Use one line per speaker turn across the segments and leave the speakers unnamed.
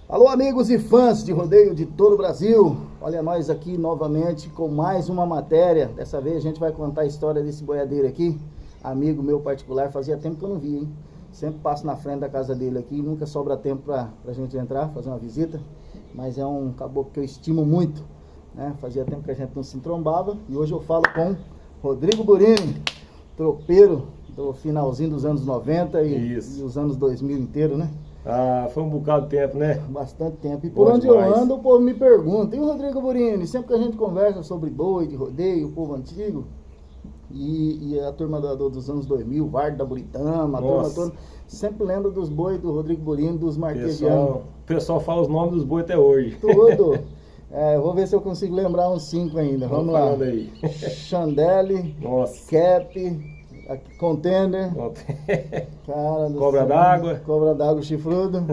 Alô, amigos e fãs de rodeio de todo o Brasil. Olha nós aqui novamente com mais uma matéria. Dessa vez a gente vai contar a história desse boiadeiro aqui. Amigo meu particular, fazia tempo que eu não vi, hein? Sempre passo na frente da casa dele aqui, nunca sobra tempo pra gente entrar, fazer uma visita. Mas é um caboclo que eu estimo muito, né? Fazia tempo que a gente não se entrombava. E hoje eu falo com Rodrigo Burini, tropeiro do finalzinho dos anos 90 e os anos 2000 inteiro, né?
Ah, foi um bocado de tempo, né?
Bastante tempo. E por
Bom
onde
demais.
eu ando, o povo me pergunta. E o Rodrigo Burini? Sempre que a gente conversa sobre boi, de rodeio, o povo antigo, e a turma dos anos 2000, Vardo da Buritama, a turma toda, sempre lembra dos bois do Rodrigo Burini, dos marquesianos.
O pessoal fala os nomes dos bois até hoje.
Tudo. Vou ver se eu consigo lembrar uns 5 ainda. Vamos lá.
Aí.
Chandelle,
Nossa.
Cap, Contender, cara do
Cobra
céu.
d'água.
Cobra d'água chifrudo.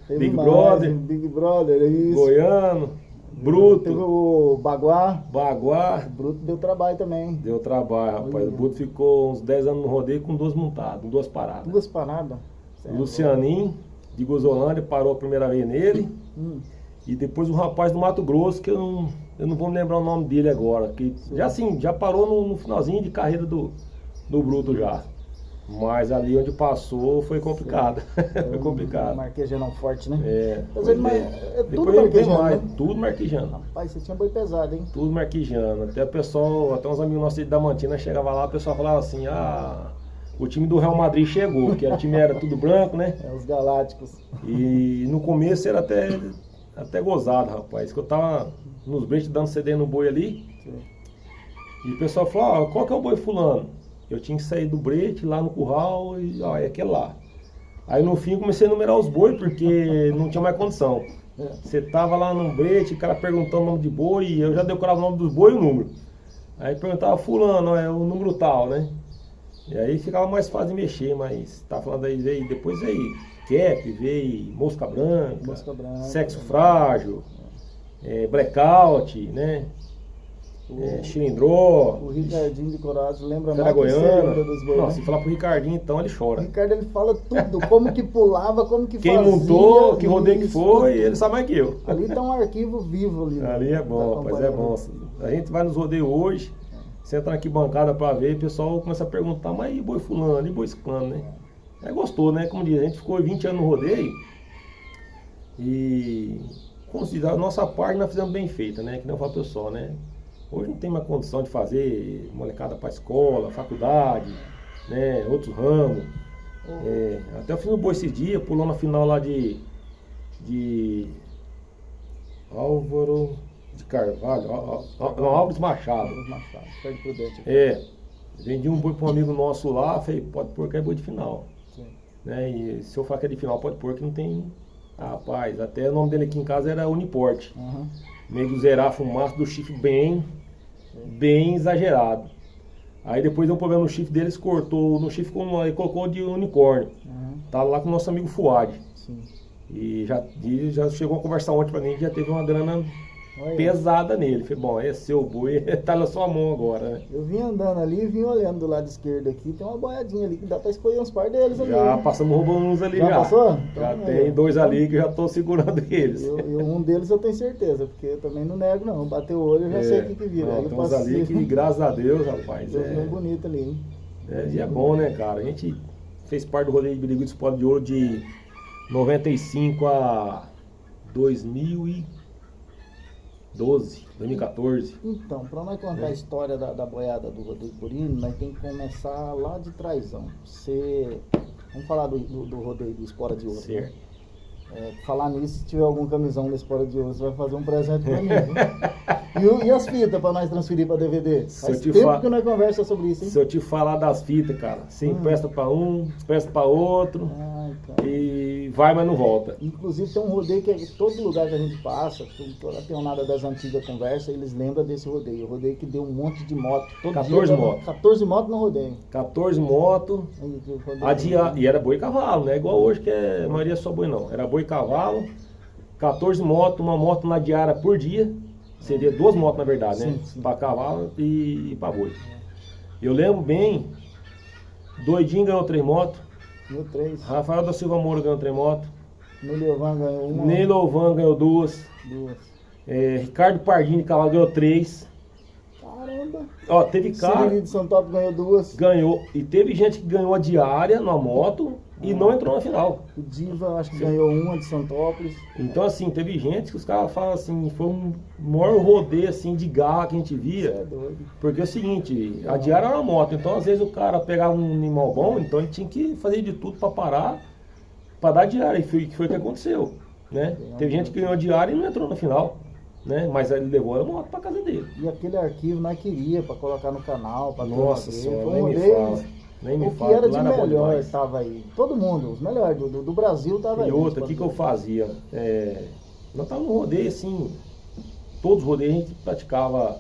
Teve
Big
mais,
Brother.
Big Brother, é isso.
Goiano.
Teve
Bruto.
o Baguá.
Baguá.
O Bruto deu trabalho também.
Deu trabalho, rapaz.
Olha.
O Bruto ficou uns 10 anos no rodeio com 2 montadas, 2 paradas.
2 paradas.
O Lucianinho, de Gozolândia, parou a primeira vez nele. E depois um rapaz do Mato Grosso, que eu não vou me lembrar o nome dele agora. Que já parou no finalzinho de carreira do Bruto já. Mas ali onde passou foi complicado. Foi complicado.
Marquejano forte, né?
Mas
tudo
depois
marquejano,
mais,
né?
tudo marquejano.
Rapaz, você tinha boi pesado, hein?
Tudo marquejano. Até uns amigos nossos de Damantina chegavam lá, o pessoal falava assim, o time do Real Madrid chegou, porque o time era tudo branco, né?
Os Galácticos.
E no começo era até gozado, rapaz. Que eu tava nos brechos dando CD no boi ali.
Sim.
E o pessoal falou, qual que é o boi fulano? Eu tinha que sair do brete lá no curral e é aquele lá. Aí no fim eu comecei a numerar os boi porque não tinha mais condição. Você tava lá no brete, o cara perguntando o nome de boi, e eu já decorava o nome dos boi e o número. Aí perguntava fulano, é o número tal, né? E aí ficava mais fácil de mexer, mas tá falando aí, depois veio cap, veio mosca branca, sexo frágil, blackout, né? Chilindró,
O Ricardinho de Corados lembra
Fera
mais que
Goiana.
você dos bois,
Não,
né?
se falar pro Ricardinho, então ele
O
chora.
Ricardo, ele fala tudo, como que pulava, como que
Quem
fazia.
montou, que rodeio que
isso,
foi,
tudo.
ele sabe mais que eu.
Ali tá um arquivo vivo ali.
Ali é bom, rapaz, é bom. A gente vai nos rodeios hoje, senta na arquibancada pra ver, e o pessoal começa a perguntar, mas e boi fulano, e boi ciclano, né? Gostou, né? Como diz, a gente ficou 20 anos no rodeio e, como se diz, a nossa parte nós fizemos bem feita, né? Que não fala o pessoal, né? Hoje não tem mais condição de fazer molecada pra escola, faculdade, né? Outros ramos. Até eu fiz um boi esse dia, pulou na final lá de Álvaro de Carvalho, Álvares Machado.
Perde prudente.
Vendi um boi para um amigo nosso lá, falei, pode pôr que é boi de final. Né? E se eu falar que é de final, pode pôr que não tem. Rapaz, até o nome dele aqui em casa era Uniporte. Meio do zerar fumaça do chifre bem exagerado. Aí depois deu um problema no chifre deles, cortou no chifre e colocou de unicórnio. Tá lá com o nosso amigo Fuad. E já chegou a conversar ontem pra mim que já teve uma grana pesada nele. Falei, bom, é seu boi, tá na sua mão agora, né?
Eu vim andando ali e vim olhando do lado esquerdo aqui, tem uma boiadinha ali que dá pra escolher uns par deles ali.
Já passamos roubando uns ali já.
Passou?
Já
Então,
tem 2 ali que já tô segurando eles.
Um deles eu tenho certeza, porque eu também não nego não. Bateu o olho eu já sei o que vira.
Não, tem uns ali que, graças a Deus, rapaz.
Um bonito ali, hein?
E é bom, né, cara? A gente fez parte do rodeio de Birigui do Esporte de Ouro de 95 a 2014.
Então, para nós contar a história da boiada do Rodrigo Burini, nós tem que começar lá de trásão. Vamos falar do rodeio do Espora de Ouro.
Certo.
Falar nisso, se tiver algum camisão da Espora de Ouro, você vai fazer um presente pra mim. E as fitas para nós transferir para DVD? Faz tempo que nós conversamos sobre isso, hein?
Se eu te falar das fitas, cara, você empresta para um, empresta para outro, e vai, mas não volta.
Inclusive tem um rodeio que todo lugar que a gente passa, toda a peonada das antigas conversa, eles lembram desse rodeio. O rodeio que deu um monte de moto.
14 motos.
14 motos no rodeio.
14 motos. E era boi e cavalo, não é igual hoje que a maioria é só boi não. Era boi e cavalo, 14 motos, uma moto na diária por dia. Seria 2 motos na verdade, né? Para cavalo e para boi. Eu lembro bem, Doidinho ganhou 3 motos.
Ganhou 3.
Rafael da Silva Moura ganhou 3 motos.
Neilovan ganhou uma.
Neilovan ganhou 2. Ricardo Pardini Cavalo ganhou 3.
Caramba.
Ó, teve cara.
Cirilo de São Top ganhou 2.
Ganhou. E teve gente que ganhou a diária na moto e não entrou na final.
O Diva acho que ganhou uma de Santópolis.
Então assim, teve gente que os caras falam assim, foi um maior rodeio assim de garra que a gente via.
Isso é doido.
Porque é o seguinte, a diária era uma moto, então às vezes o cara pegava um animal bom, então ele tinha que fazer de tudo pra parar, pra dar diária, e foi o que aconteceu, né? Teve gente que ganhou a diária e não entrou na final, né? Mas ele levou a moto pra casa dele.
E aquele arquivo nós queria pra colocar no canal, pra
Nossa
ver.
senhora,
Foi
nem
um
me
rodeio,
fala. Nem me
o que
fala,
era de
lá era bom
melhor
demais.
estava aí. Todo mundo, os melhores do Brasil tava aí.
E outra, o que eu fazia? Nós estávamos no rodeio assim, todos os rodeios a gente praticava,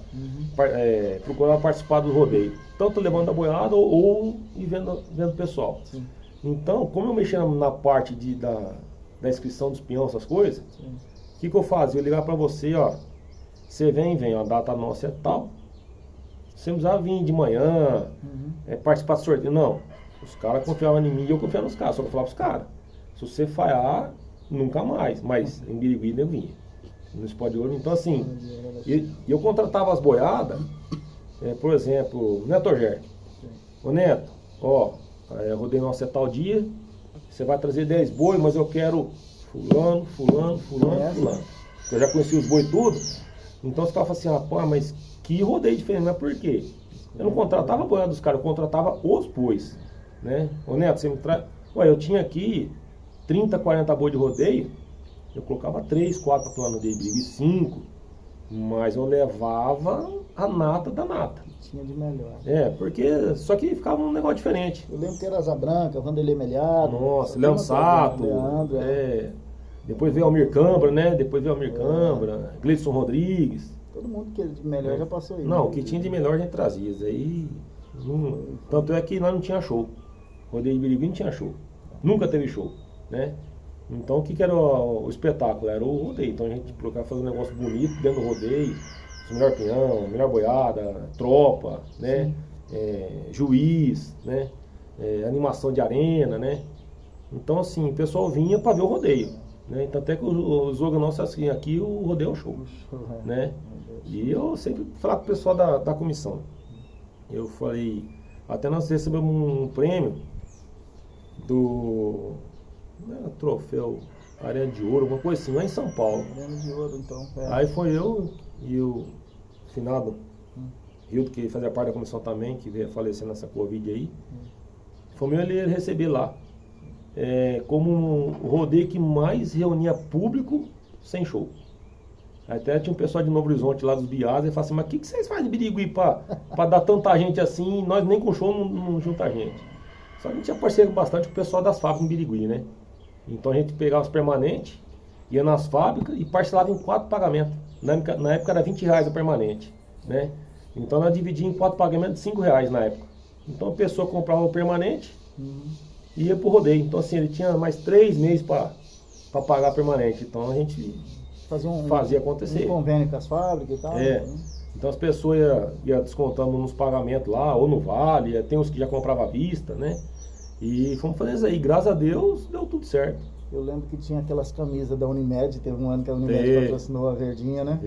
procurava participar do rodeio. Tanto levando a boiada ou vendo o pessoal.
Sim.
Então, como eu mexia na parte da inscrição dos peões, essas coisas, o que eu fazia? Eu ligava para você, ó, você vem, ó, a data nossa é tal. Você não precisava vir de manhã, participar do sorteio. Não, os caras confiavam em mim e eu confiava nos caras. Só que eu falava pros caras, se você falhar, nunca mais. Mas em Birigui eu vinha. No Sport de Ouro. Então assim, e eu contratava as boiadas, por exemplo, Neto Ger. Ô Neto, ó, rodei nosso é tal dia, você vai trazer 10 boi, mas eu quero fulano. Eu já conheci os boi tudo. Então os caras falam assim, pô, mas que rodeio diferente, mas por quê? Eu não contratava a boiada dos caras, eu contratava os bois, né? Ô Neto, você me traz... Ué, eu tinha aqui 30, 40 boi de rodeio, eu colocava 3, 4 planos de briga e 5, mas eu levava a nata da nata.
Tinha de melhor.
Porque só que ficava um negócio diferente.
Eu lembro que era Asa Branca, Vanderlei Melhado.
Nossa, Leandro Sato, depois veio Almir Cambra, né? Gleison Rodrigues.
Todo mundo que de melhor já passou aí.
Não, o que tinha de melhor a gente trazia. Aí, tanto é que nós não tinha show. Rodeio de Birigui não tinha show. Nunca teve show, né? Então o que era o espetáculo? Era o rodeio. Então a gente procurava fazer um negócio bonito dentro do rodeio. Os melhor peão, melhor boiada, tropa, né? Juiz, né? Animação de arena, né? Então assim, o pessoal vinha para ver o rodeio, né? Então até que o slogan nosso é assim, aqui o rodeio é um show, né? E eu sempre falava com o pessoal da comissão. Eu falei, até nós recebemos um prêmio do troféu Arena de Ouro, alguma coisa assim, lá em São Paulo.
Arena de Ouro, então.
Aí foi eu e o finado Hildo, que fazia parte da comissão também, que veio falecer nessa Covid aí. Fomos ele receber lá. Como o rodeio que mais reunia público sem show. Até tinha um pessoal de Novo Horizonte lá dos Biás e falava assim, mas o que vocês fazem de Birigui pra dar tanta gente assim, nós nem com show não junta gente. Só que a gente tinha parceiro bastante com o pessoal das fábricas em Birigui, né? Então a gente pegava os permanentes, ia nas fábricas e parcelava em 4 pagamentos. Na época era R$20 o permanente, né? Então nós dividíamos em 4 pagamentos de R$5 na época. Então a pessoa comprava o permanente e ia pro rodeio. Então assim, ele tinha mais 3 meses para pagar permanente. Então a gente fazia acontecer.
Um convênio com as fábricas e tal.
Então as pessoas iam descontando nos pagamentos lá, ou no Vale, tem uns que já compravam à vista, né? E fomos fazer isso aí. Graças a Deus deu tudo certo.
Eu lembro que tinha aquelas camisas da Unimed, teve um ano que a Unimed patrocinou a verdinha, né?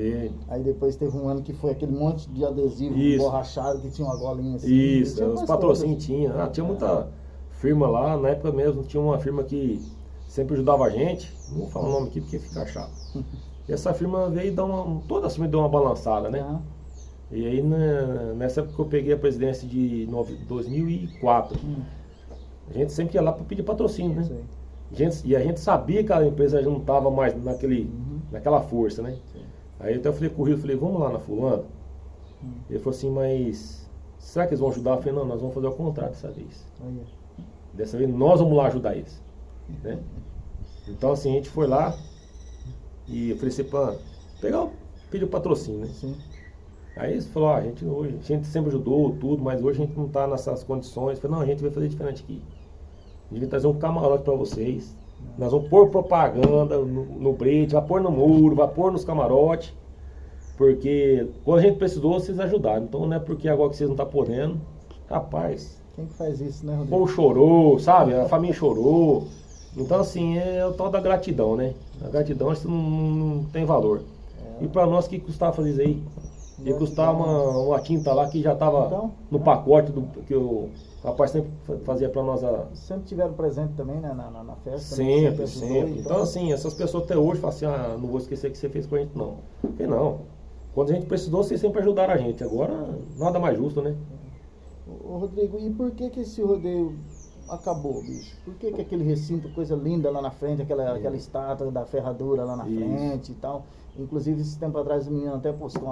Aí depois teve um ano que foi aquele monte de adesivo borrachado que tinha uma golinha assim.
Isso, os patrocínios tinha. Tinha muita firma lá, na época mesmo tinha uma firma que sempre ajudava a gente. Não vou falar o nome aqui porque fica chato. E essa firma veio dar toda a firma deu uma balançada, né? E aí nessa época que eu peguei a presidência de 2004, a gente sempre ia lá para pedir patrocínio, né? E a gente sabia que a empresa já não estava mais naquela força, né? Aí até eu falei com o Rio, falei, vamos lá na fulana. Ele falou assim, mas será que eles vão ajudar? Eu falei, não, nós vamos fazer o contrário dessa vez. Dessa vez nós vamos lá ajudar eles, né? Então assim, a gente foi lá e eu falei assim, pediu patrocínio, né? Aí eles falaram, a gente sempre ajudou tudo, mas hoje a gente não está nessas condições. Eu falei, não, a gente vai fazer diferente aqui. A gente vai trazer um camarote para vocês. Nós vamos pôr propaganda no brete, vai pôr no muro, vai pôr nos camarotes. Porque quando a gente precisou, vocês ajudaram. Então não é porque agora que vocês não estão podendo. Rapaz.
Quem que faz isso, né, Rodrigo?
O povo chorou, sabe? A família chorou. Então, assim, é o tal da gratidão, né? A gratidão, isso não tem valor. E pra nós, o que custava fazer isso aí? Ia custar uma tinta lá que já tava
Então,
no pacote que o rapaz sempre fazia pra nós.
Sempre tiveram presente também, né, na festa?
Sempre,
Né?
sempre. Então, assim, essas pessoas até hoje falam assim, não vou esquecer que você fez com a gente, não. Porque não. Quando a gente precisou, vocês sempre ajudaram a gente. Agora, nada mais justo, né?
Ô Rodrigo, e por que esse rodeio acabou, bicho? Por que aquele recinto, coisa linda lá na frente, aquela estátua da ferradura lá na frente e tal? Inclusive, esse tempo atrás o menino até postou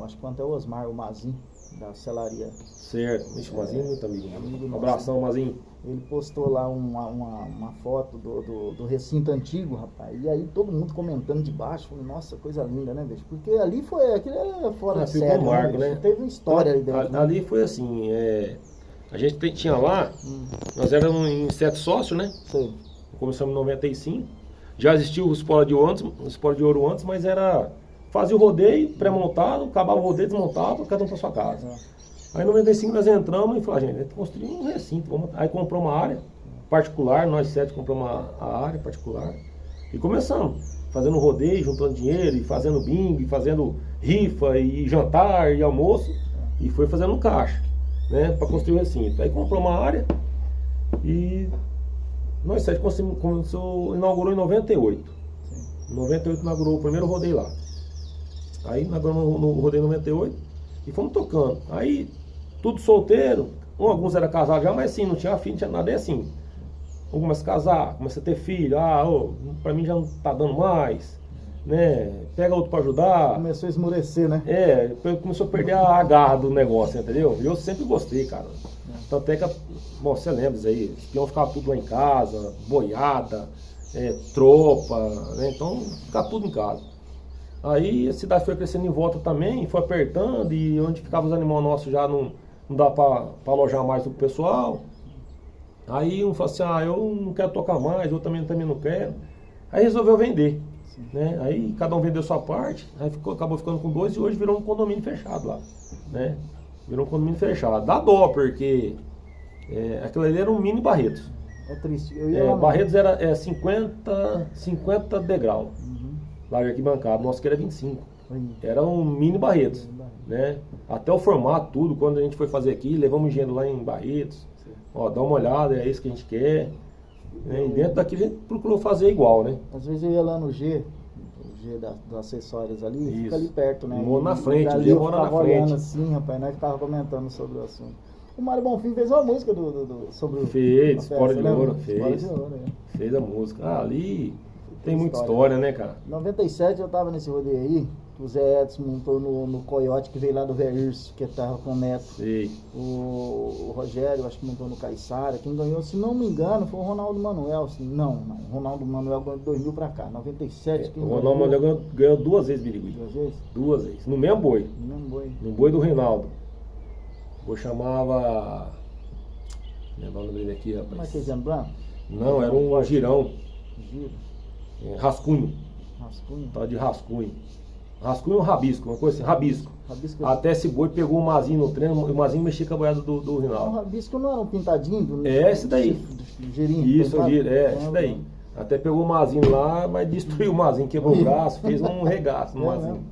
acho que até o Osmar, o Mazin, da selaria.
Certo. Vixe, o Mazinho é muito amigo.
Amigo
Abração, Mazinho.
Ele postou lá uma foto do recinto antigo, rapaz. E aí todo mundo comentando de baixo, falando, nossa, coisa linda, né, bicho? Porque ali aquilo era fora de série,
marco, né?
Teve uma história ali dentro.
Ali foi assim, a gente tinha lá, nós éramos em 7 sócios, né?
Sei.
Começamos em 95. Já existiu o Espora de Ouro antes, mas fazia o rodeio pré-montado, acabava o rodeio, desmontava, cada um para sua casa. Aí em 95 nós entramos e falamos, gente, a gente construiu um recinto. Aí comprou uma área particular, nós 7 compramos a área particular. E começamos, fazendo rodeio, juntando dinheiro, e fazendo bingo, e fazendo rifa, e jantar, e almoço. E foi fazendo um caixa, né, para construir o recinto. Aí comprou uma área e nós 7 inaugurou em 98. Em 98 inaugurou o primeiro rodeio lá. Aí inauguramos no rodeio 98 e fomos tocando. Aí tudo solteiro, alguns eram casados já, mas assim, não tinha filho, não tinha nada, é assim. Um começa a casar, começa a ter filho, pra mim já não tá dando mais, né? Pega outro pra ajudar.
Começou a esmorecer, né?
Começou a perder a garra do negócio, entendeu? E eu sempre gostei, cara. Tanto é que, bom, você lembra disso aí, os peões ficavam tudo lá em casa, boiada, tropa, né? Então ficava tudo em casa. Aí a cidade foi crescendo em volta também, foi apertando, e onde ficavam os animais nossos já não dá pra alojar mais o pessoal. Aí um falou assim, eu não quero tocar mais, eu também não quero. Aí resolveu vender, né? Aí cada um vendeu sua parte, aí acabou ficando com 2 e hoje virou um condomínio fechado lá, né? Virou um condomínio fechado. Dá dó, porque aquilo ali era um mini Barretos.
É triste.
Barretos era 50 degraus. Lá de arquibancada, nosso que era 25. Era um mini Barretos, né? Até o formato, tudo, quando a gente foi fazer aqui, levamos engenheiro lá em Barretos. Dá uma olhada, é isso que a gente quer. Né? E dentro daqui a gente procurou fazer igual, né?
Às vezes eu ia lá no G dos acessórios ali,
isso.
Fica ali perto, né?
Na frente,
ali eu
mora na
ficava
frente.
olhando assim, rapaz, nós ficava comentando sobre o assunto. O Mário Bonfim fez uma música sobre
Fez, Espora de Ouro,
fez.
Fez a música. Ali tem muita história, né, cara?
Em 97 eu tava nesse rodeio aí, o Zé Edson montou no Coyote, que veio lá do Verso, que tava com o Neto.
Sei.
O Rogério, acho que montou no Caiçara. Quem ganhou, se não me engano, foi o Ronaldo Manuel. Não, o Ronaldo Manuel ganhou de 2000 pra cá. 97,
o Ronaldo Manuel ganhou 2 vezes Birigui.
2 vezes?
2 vezes. No mesmo boi.
No mesmo boi.
No boi do Reinaldo. O boi chamava... Lembra o nome dele aqui, rapaz?
Marquesiano Branco?
Não, era um girão.
Giro.
Rascunho.
Rascunho?
Tal de rascunho. Rascunho ou rabisco, uma coisa assim, rabisco. Até esse boi pegou o Mazinho no treino, o Mazinho mexia com a boiada do Rinaldo.
O rabisco não era um pintadinho?
Esse daí.
Do girinho?
Isso, esse daí. Até pegou o Mazinho lá, mas destruiu o Mazinho, quebrou o braço, fez um regaço no Mazinho.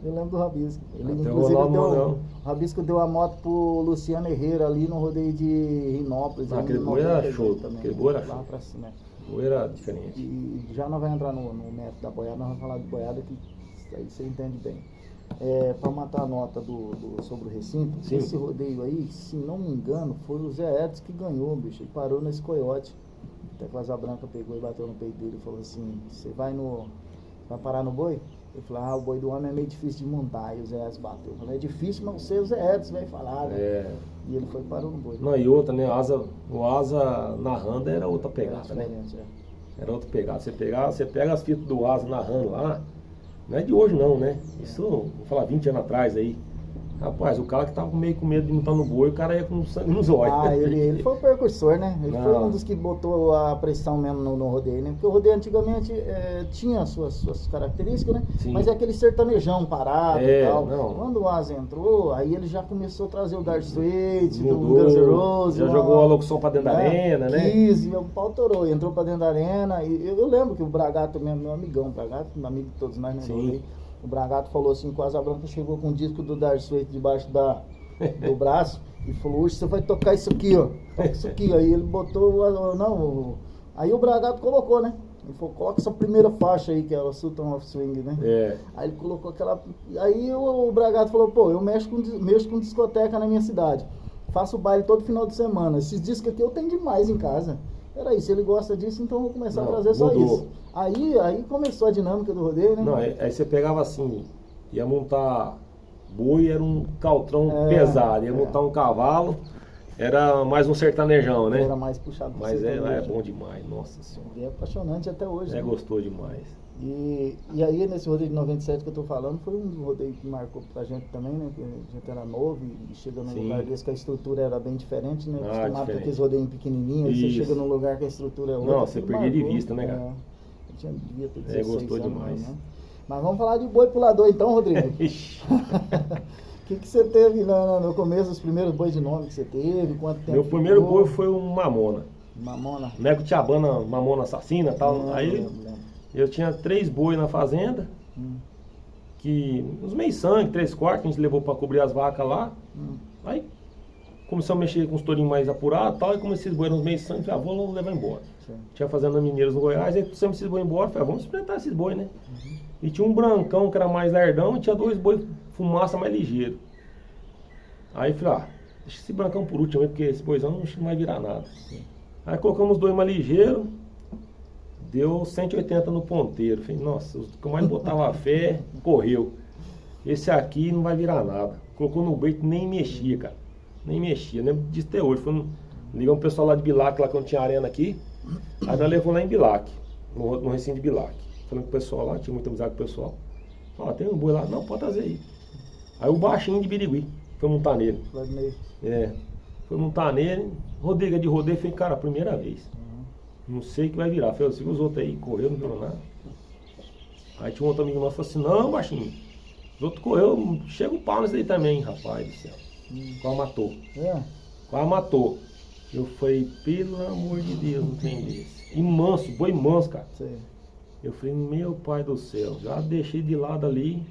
Eu lembro do rabisco. Ele,
Até
inclusive,
o
rabisco deu a moto pro Luciano Herrera ali no rodeio de Rinópolis.
Aquele boi era show, aquele boi era
lá
show.
Pra cima.
O boi era diferente.
E já nós vamos entrar no método da boiada, nós vamos falar de boiada que aí você entende bem. Para matar a nota sobre o recinto,
Sim.
Esse rodeio aí, se não me engano, foi o Zé Edson que ganhou, bicho. Ele parou nesse Coyote. Até que o Asa Branca pegou e bateu no peito dele e falou assim, você vai parar no boi? Ele falou, o boi do homem é meio difícil de montar. E o Zé Edson bateu. Eu falei, é difícil, mas você, o Zé Edson, vai falar, né? E ele foi e parou no boi.
Não, e outra, né? O Asa narrando era outra pegada, né? Era outra pegada. Você pega as fitas do Asa narrando lá, não é de hoje não, né? Isso, vou falar 20 anos atrás aí. Rapaz, o cara que tava meio com medo de montar no boi, o cara ia com sangue nos olhos.
Ah, ele foi o precursor, né? Ele
Não.
foi um dos que botou a pressão mesmo no rodeio, né? Porque o rodeio antigamente tinha suas características, né?
Sim.
Mas é aquele sertanejão parado
É,
e tal.
não.
Quando o Asa entrou, aí ele já começou a trazer o Dark Straits, do
Mudou,
Guns N' Roses.
já jogou a locução pra dentro da arena, né?
Kiss, o pau torou, entrou pra dentro da arena. E eu lembro que o Bragato mesmo, meu amigão, o Bragato, amigo de todos nós, né?
Sim.
O Bragato falou assim, que o Asa Branca chegou com o disco do Dark Straits debaixo do braço e falou, hoje você vai tocar isso aqui, ó. Toca isso aqui. Aí ele botou, aí o Bragato colocou, né? Ele falou, coloca essa primeira faixa aí, que é o Sultan of Swing, né?
É.
Aí ele colocou aquela. Aí o Bragato falou, pô, eu mexo com discoteca na minha cidade. Faço baile todo final de semana. Esses discos aqui eu tenho demais em casa. Peraí, se ele gosta disso, então eu vou começar a trazer só
mudou.
isso. Aí começou a dinâmica do rodeio, né?
Não, aí você pegava assim, ia montar boi, era um caltrão
É,
pesado, ia montar um cavalo, era mais um sertanejão, né?
Era mais puxado pro
Mas é
sertanejo.
bom demais, nossa senhora.
E é apaixonante até hoje.
É
né?
gostoso demais.
E aí nesse rodeio de 97 que eu tô falando, foi um rodeio que marcou pra gente também, né? Que a gente era novo e chega num
Sim.
lugar desse que a estrutura era bem diferente, né?
Ah,
Acostumado com
diferente.
aqueles rodeios pequenininhos, aí você
Isso.
chega num lugar que a estrutura é outra.
Não, você
aquilo
perdia de
marcou.
vista, né, cara?
Eu devia ter 16
gostou
anos,
demais.
né? Mas vamos falar de boi pulador então, Rodrigo.
Ixi.
O que você teve no começo, os primeiros bois de nome que você teve? Quanto tempo?
Meu primeiro
ficou?
boi foi um mamona.
Mamona.
Nego Tiabana, mamona assassina e tal.
Lembro,
Aí
lembro.
eu tinha 3 boi na fazenda,
Hum,
que uns meio sangue, 3/4, que a gente levou pra cobrir as vacas lá.
hum.
Aí começou a mexer com os tourinhos mais apurados e tal, e como esses boi eram uns meio sangue, falei, vou levar embora.
Sim.
Tinha fazenda Mineiros no Goiás, aí trouxemos esses boi embora, falei, vamos experimentar esses boi, né? E tinha um brancão que era mais lerdão e tinha 2 boi fumaça mais ligeiro. Aí falei, deixa esse brancão por último aí, porque esse boizão não vai virar nada. Aí colocamos os 2 mais ligeiros, deu 180 no ponteiro. Falei, nossa, o que eu mais botava a fé, correu. Esse aqui não vai virar nada. Colocou no bait, nem mexia, cara. Nem mexia, lembro disso até hoje. Ligamos o pessoal lá de Bilac, lá que não tinha arena aqui. Aí nós levamos lá em Bilac, no recinto de Bilac. Falando com o pessoal lá, tinha muita amizade com o pessoal. Tem um boi lá? Não, pode trazer aí. Aí o baixinho de Birigui, foi montar nele.
Vladimir.
Foi montar nele, Rodrigo de rodeio, falei, cara, primeira vez. Não sei o que vai virar. Falei, siga os outros aí, correu, não virou nada. Aí tinha um outro amigo nosso, falou assim, não, baixinho, os outros correu, chega o pau nesse aí também, rapaz do céu. Quase matou. Quase matou. Eu falei, pelo amor de Deus, não tem desse. E manso, boi manso, cara.
Sei.
Eu falei, meu pai do céu, já deixei de lado ali.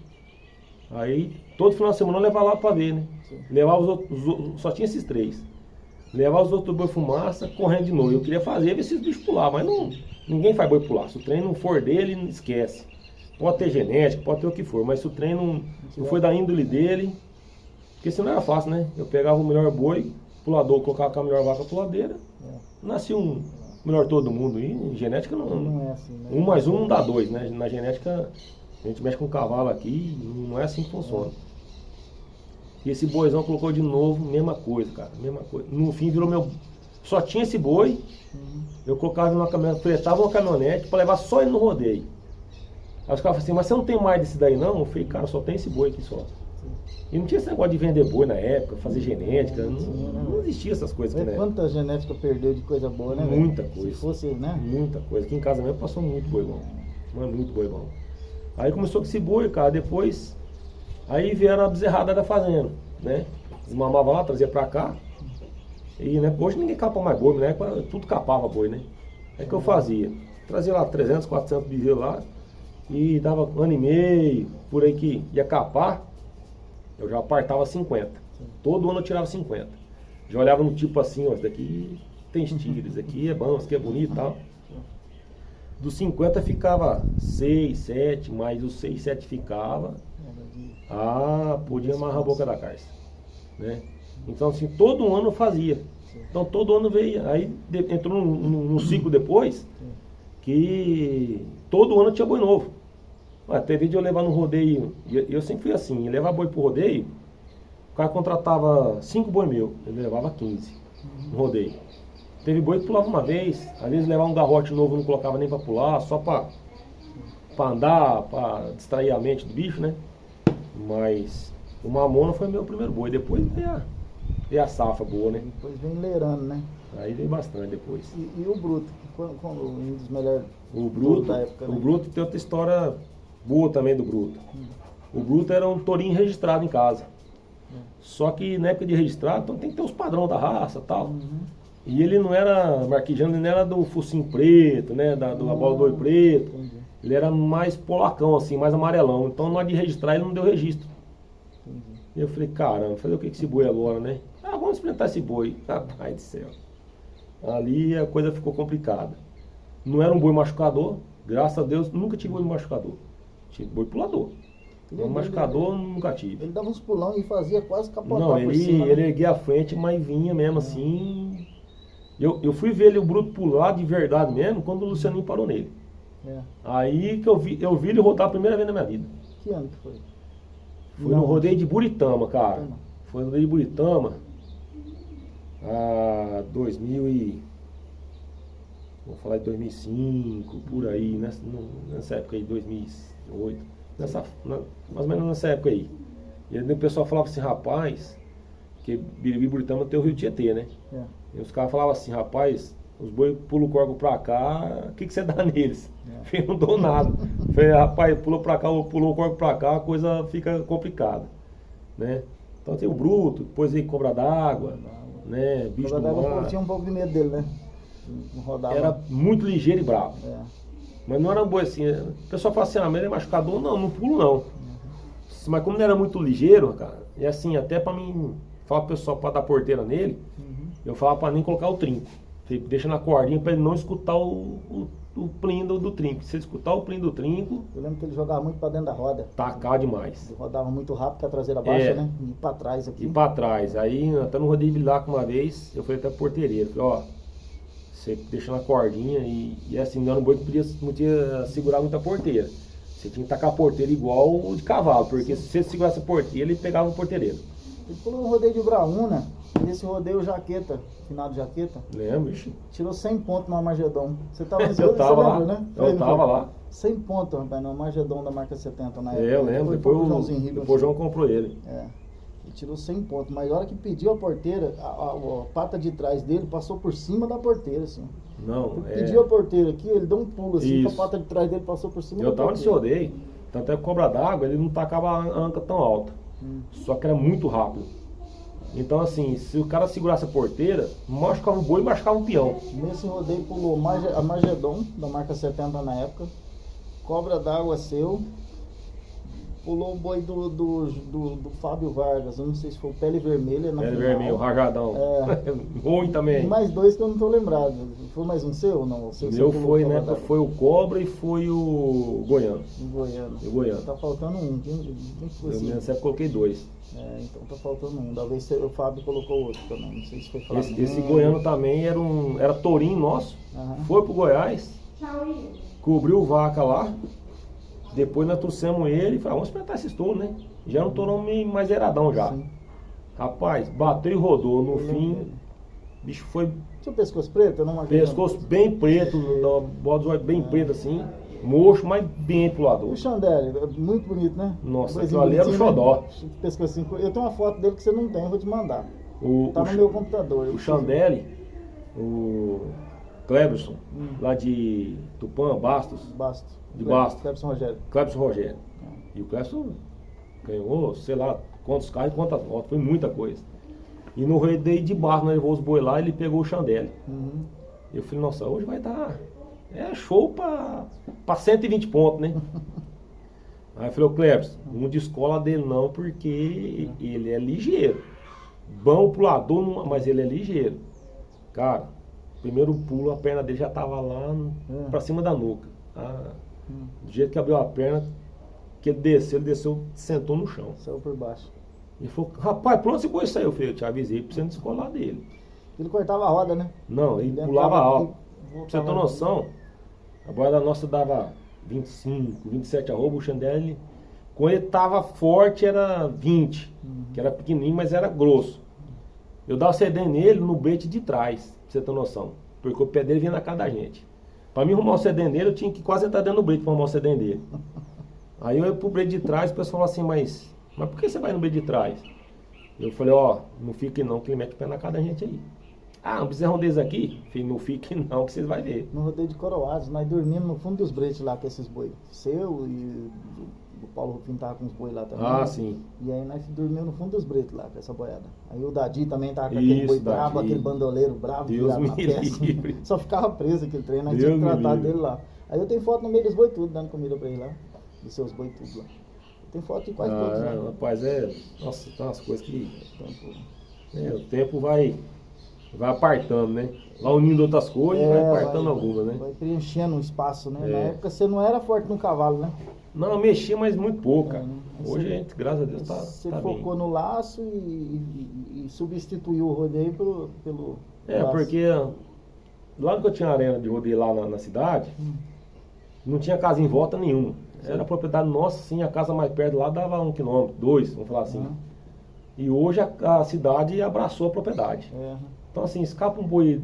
Aí, todo final de semana eu levava lá pra ver, né?
Sim.
Levava os outros, só tinha esses 3. Levava os outros boi fumaça, correndo de novo. Eu queria fazer, ver esses bichos pular, mas não, ninguém faz boi pular. Se o trem não for dele, não esquece. Pode ter genética, pode ter o que for, mas se o trem não foi da índole dele, porque senão era fácil, né? Eu pegava o melhor boi, pulador, colocava com a melhor vaca puladeira, nascia um melhor todo mundo. E genética
Não é assim, né?
1 mais 1 não dá 2, né? Na genética, a gente mexe com cavalo aqui, não é assim que funciona. E esse boizão colocou de novo, mesma coisa, cara, mesma coisa. No fim virou meu... Só tinha esse boi, eu colocava numa caminhonete, fretava uma caminhonete pra levar só ele no rodeio. Aí os caras falaram assim, mas você não tem mais desse daí não? Eu falei, cara, só tem esse boi aqui só. E não tinha esse negócio de vender boi na época, fazer genética, não existia essas coisas aqui, né?
Quanta genética perdeu de coisa boa, né? velho?
Muita coisa.
Se fosse, né?
Muita coisa. Aqui em casa mesmo passou muito boi bom. Mas muito boi bom. Aí começou com esse boi, cara, depois... Aí vieram a bezerrada da fazenda, né? Desmamava lá, trazia pra cá. E, né, hoje ninguém capa mais boi, né? Tudo capava boi, né? Aí que eu fazia? Trazia lá 300, 400 bezerros lá. E dava 1 ano e meio, por aí que ia capar. Eu já apartava 50. Todo ano eu tirava 50. Já olhava no tipo assim, ó, esse daqui tem estilo, esse aqui é bom, esse aqui é bonito e tal. Dos 50 ficava 6, 7, mas os 6, 7 ficava. Podia amarrar a boca da caixa, né? Então assim, todo ano eu fazia. Então todo ano veio, aí entrou num ciclo depois, que todo ano tinha boi novo. Teve de eu levar no rodeio, eu sempre fui assim, levar boi pro rodeio, o cara contratava 5 boi meu, ele levava 15 no rodeio. Teve boi que pulava uma vez, às vezes levava um garrote novo, não colocava nem pra pular, só pra andar, pra distrair a mente do bicho, né? Mas O Mamona foi meu primeiro boi, depois veio a safra boa, né?
Depois vem leirando, né?
Aí veio bastante depois.
E o Bruto? Quando um dos melhores
O Bruto,
da época, né?
o Bruto tem outra história boa também do Bruto. O Bruto era um tourinho registrado em casa. Só que na época de registrado, então tem que ter os padrões da raça e tal. E ele não era marquejano, ele não era do focinho preto, né? Do bola do olho preto.
Entendi.
Ele era mais polacão, assim, mais amarelão. Então na hora de registrar ele não deu registro.
Entendi.
E eu falei, caramba, fazer o que com esse boi agora, né? Ah, vamos experimentar esse boi. Rapaz do céu. Ali a coisa ficou complicada. Não era um boi machucador, graças a Deus, nunca tive boi machucador. Tive boi pulador. Machucador nunca tive.
Ele dava uns pulão e fazia quase capotar
Não,
por cima, né?
ele erguia a frente, mas vinha mesmo assim. Eu fui ver ele, o Bruto pular de verdade mesmo, quando o Lucianinho parou nele.
É.
Aí que eu vi ele rodar a primeira vez na minha vida.
Que ano que foi?
Foi no rodeio de Buritama, cara.
Buritama.
Foi no rodeio de Buritama. 2000 e... Vou falar de 2005, por aí, nessa época aí, 2008. Mais ou menos nessa época aí. E aí o pessoal falava assim, rapaz, que Biribiri e Buritama tem o Rio Tietê, né?
É.
E os caras falavam assim, rapaz, os boi pulam o corpo pra cá, o que você dá neles? Eu não dou nada. Falei, rapaz, pulou pra cá, pulou o corpo pra cá, a coisa fica complicada, né? Então tem o Bruto, depois aí Cobra d'Água, né? Bicho do mar.
Tinha um pouco de medo dele, né? Não rodava.
Era muito ligeiro e bravo.
É.
Mas não era um boi assim. O pessoal fala assim, mas ele é machucador. Não pulo não. Mas como ele era muito ligeiro, cara, e assim, até pra mim, falar pro pessoal pra dar porteira nele, eu falava pra nem colocar o trinco. Deixa na cordinha pra ele não escutar o plim do trinco. Se ele escutar o plim do trinco...
Eu lembro que ele jogava muito pra dentro da roda.
Tacar demais.
Ele rodava muito rápido com a traseira baixa, né? E pra trás aqui.
E pra trás. Aí, até no rodeio de Bilac uma vez, eu falei até pro porteiro, falei, ó, você deixa na cordinha e assim, não era um boi que não podia segurar muita porteira. Você tinha que tacar a porteira igual o de cavalo, porque se você segurasse a porteira, ele pegava o porteireiro.
Ele pulou um rodeio de Braúna, e nesse rodeio Jaqueta, final de Jaqueta.
Lembro, ixi.
Tirou 100 pontos no Armagedon. Você tava nesse
Eu tava lá,
lembra, né?
eu tava lá.
100 pontos, rapaz, no Armagedon da marca 70 na época.
Eu lembro, depois o João comprou ele.
É. Ele tirou 100 pontos, mas na hora que pediu a porteira, a pata de trás dele passou por cima da porteira, assim.
Não,
Ele pediu a porteira aqui, ele deu um pulo assim,
Isso.
a pata de trás dele passou por cima da
Eu tava
porteira.
nesse rodeio, tanto é que Cobra d'Água, ele não tacava a anca tão alta. Só que era muito rápido. Então assim, se o cara segurasse a porteira, machucava o boi e machucava o peão.
Nesse rodeio pulou a Magedon, da marca 70 na época, Cobra d'Água seu, pulou o boi do Fábio Vargas, eu não sei se foi o Pele Vermelha na
Pele
final.
vermelho, rajadão. Ruim
E
também.
mais dois que eu não tô lembrado. Foi mais um seu ou não? O seu
Meu
pulou
foi,
Cobra
né?
d'Água.
Foi o Cobra e foi o Goiano.
Em Goiânia.
O Goiano.
Tá faltando um. Quem foi
Eu
assim?
nessa época coloquei 2.
Então tá faltando um. Talvez o Fábio colocou outro também. Não sei se foi falar.
Esse Goiano também era tourinho nosso. Foi pro Goiás. Cobriu vaca lá. Depois nós trouxemos ele e falamos, vamos experimentar esse touro, né? Já era um tourão meio mais eradão já.
Sim.
Rapaz, bateu e rodou. No fim, o bicho foi
Tinha o pescoço preto? Eu não marquei.
pescoço bem preto, bola dos olhos bem preto assim. Mocho, mas bem pulador.
O Chandelle, muito bonito, né?
Nossa,
Coisinha
aquilo ali era o
bonitinha,
xodó.
né? Pescocinho. Eu tenho uma foto dele que você não tem, eu vou te mandar. Tá no
O
meu computador.
O Chandelle, o Cleberson, lá de Tupã, Bastos,
Bastos.
De Bastos.
Clebson Rogério.
Cleberson Rogério. E o Cleberson ganhou, sei lá, quantos carros e quantas voltas, foi muita coisa. E no rodeio de Bastos, nós levou os boi lá, ele pegou o Chandelle. Eu falei, nossa, hoje vai dar show pra 120 pontos, né? Aí eu falei, ô Cleberson, não descola dele não, porque ele é ligeiro. Bom pulador, mas ele é ligeiro. Cara, primeiro pulo, a perna dele já tava lá pra cima da nuca. Do jeito que abriu a perna, que ele desceu, sentou no chão.
Saiu por baixo.
Ele falou, rapaz, por onde você foi sair? Eu falei, eu te avisei pra você não descolar dele.
Ele cortava a roda, né?
Não, ele
Ele
pulava
entrava
alto.
aqui,
Pra você ter noção, a boia nossa dava 25, 27 arroba, o Chandelle, quando ele tava forte era 20, que era pequenininho, mas era grosso. Eu dava CD nele no brete de trás, pra você ter noção, porque o pé dele vinha na cara da gente. Pra mim arrumar o CD nele, eu tinha que quase entrar dentro do brete pra arrumar o CD dele. Aí eu ia pro brete de trás, o pessoal falou assim, mas mas por que você vai no meio de trás? Eu falei, ó, não fique não, que ele mete o pé na cara da gente aí. Ah, um bezerrão desse aqui? Filho, não fique não, que vocês vão ver.
No rodeio de Coroados, nós dormimos no fundo dos bretes lá com esses boi. Seu e o Paulo Rufino tava com os boi lá também.
Ah,
né?
sim.
E aí nós dormimos no fundo dos bretes lá com essa boiada. Aí o Dadi também tava com aquele boi
Isso,
brabo,
Dadi.
aquele bandoleiro brabo,
Deus
virado na
me
peça.
livre.
Só ficava preso aquele trem, nós
Deus
tínhamos que
me
tratar
livre.
dele lá. Aí eu tenho foto no meio dos boi tudo, dando comida pra ele lá. Dos seus boi tudo lá. Tem foto de quase todos lá.
Rapaz, nossa, tem umas coisas que
Então,
o tempo vai apartando, né? Vai unindo outras coisas e vai apartando algumas, né?
Vai preenchendo o espaço, né?
É.
Na época você não era forte no cavalo, né?
Não, mexia, mas muito pouco, cara.
né?
Hoje
Você-
a gente, graças a Deus,
Você
tá bem.
focou no laço e substituiu o rodeio pelo
É,
laço.
porque lá que eu tinha arena de rodeio lá na cidade, não tinha casa em volta nenhuma. Era propriedade nossa, sim, a casa mais perto lá dava 1 quilômetro, 2, vamos falar assim.
Aham.
E hoje a cidade abraçou a propriedade.
É,
Então assim, escapa um boi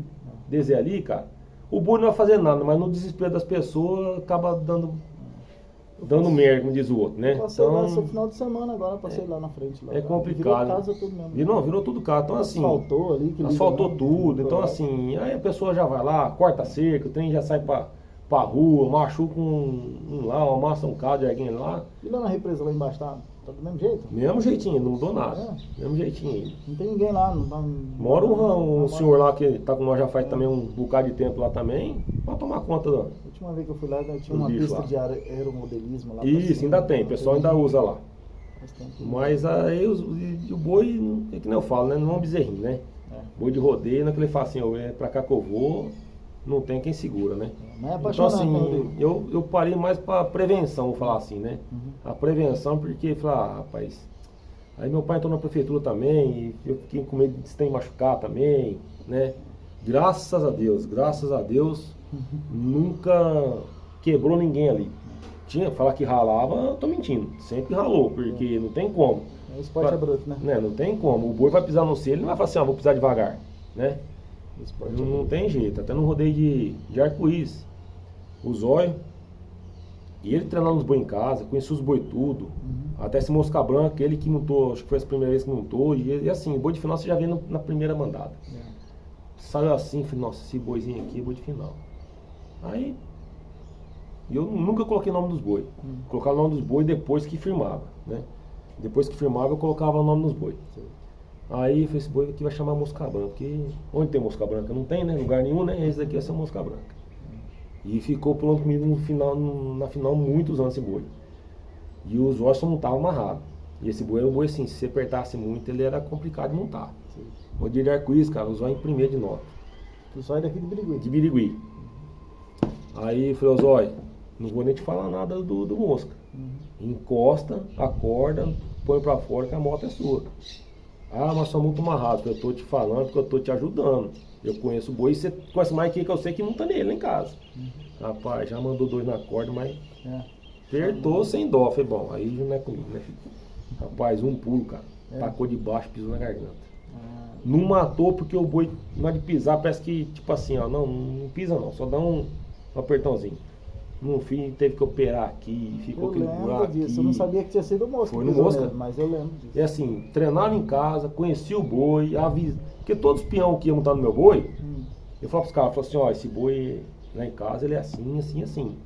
desse ali, cara, o boi não vai fazer nada, mas no desespero das pessoas acaba dando merda, como diz o outro, né?
Passei lá esse
Então
final de semana agora, passei lá na frente. Lá,
é
Virou
complicado.
casa tudo mesmo.
Virou tudo caro. Então assim,
Asfaltou ali. que liga
asfaltou
lá,
tudo. Então
lá.
assim, aí a pessoa já vai lá, corta a cerca, o trem já sai pra rua, machuca um lá, amassa um carro de alguém lá.
E lá na represa lá embaixo tá do mesmo jeito?
Mesmo jeitinho, não mudou nada. Mesmo jeitinho.
Não tem ninguém lá, não tá.
Mora um senhor lá que tá com nós já faz também um bocado de tempo lá também, pra tomar conta da.
A última vez que eu fui lá, tinha
Os
uma
bichos
pista
lá.
de aeromodelismo lá. pra
Isso,
cima.
ainda tem, o pessoal ainda usa lá.
Faz tempo.
Mas aí o boi, é que nem eu falo, né? Não é um bezerrinho, né?
É.
Boi de rodeio, naquele fala assim, é pra cá que eu vou, não tem quem segura, né?
Mas é
Então
apaixonante
assim,
pelo rodeio.
eu parei mais pra prevenção, vou falar assim, né?
Uhum.
A prevenção, porque falar, rapaz, aí meu pai entrou na prefeitura também, e eu fiquei com medo de se tem machucar também, né? Graças a Deus, nunca quebrou ninguém ali. Falar que ralava, eu tô mentindo, sempre ralou, porque não tem como.
O esporte é bruto, né?
Né? Não tem como. O boi vai pisar no selo, ele não vai falar assim, vou pisar devagar, né?
O esporte é
Não
bruto.
tem jeito. Até no rodeio de arco-íris, o zóio, e ele treinando os boi em casa, conhecia os boi tudo, até esse mosca branca, ele que montou, acho que foi a primeira vez que montou, e assim, o boi de final você já vê na primeira mandada.
É.
Saiu assim, falei, nossa, esse boizinho aqui é boi de final. Aí, eu nunca coloquei o nome dos boi. Colocava o nome dos boi depois que firmava, né? Depois que firmava, eu colocava o nome dos boi. Aí eu falei, esse boi aqui vai chamar mosca branca, porque onde tem mosca branca? Não tem, né? Lugar nenhum, né? Esse daqui vai ser mosca branca. E ficou pulando comigo na final muitos anos esse boi. E os ossos não estavam amarrados. E esse boi era um boi assim, se você apertasse muito, ele era complicado de montar. O dia de arco-íris, cara, os olhos em primeiro de nota.
Tu sai daqui de Birigui.
De Birigui. Aí eu falei, ô Zóio, não vou nem te falar nada do mosca. Encosta, acorda, põe pra fora que a moto é sua. Ah, mas sou muito amarrado, eu tô te falando porque eu tô te ajudando. Eu conheço o boi e você conhece mais que eu sei que monta nele lá em casa. Rapaz, já mandou 2 na corda, mas
É.
apertou sem dó. Falei, bom, aí já não é comigo, né, filho? Rapaz, um pulo, cara.
É.
Tacou de baixo, pisou na garganta.
Ah,
Não matou porque o boi, na hora de pisar, parece que, tipo assim, ó, não pisa não, só dá um apertãozinho. No fim, teve que operar aqui, ficou
eu
aquele
lembro
buraco
disso,
aqui.
eu não sabia que tinha sido mosca.
Foi no
pisou
mosca?
nele, mas eu lembro disso.
E assim, treinava em casa, conhecia o boi, avisa. Porque todos os peão que iam montar no meu boi, eu falava pros caras, falava assim, ó, esse boi lá em casa, ele é assim, assim, assim.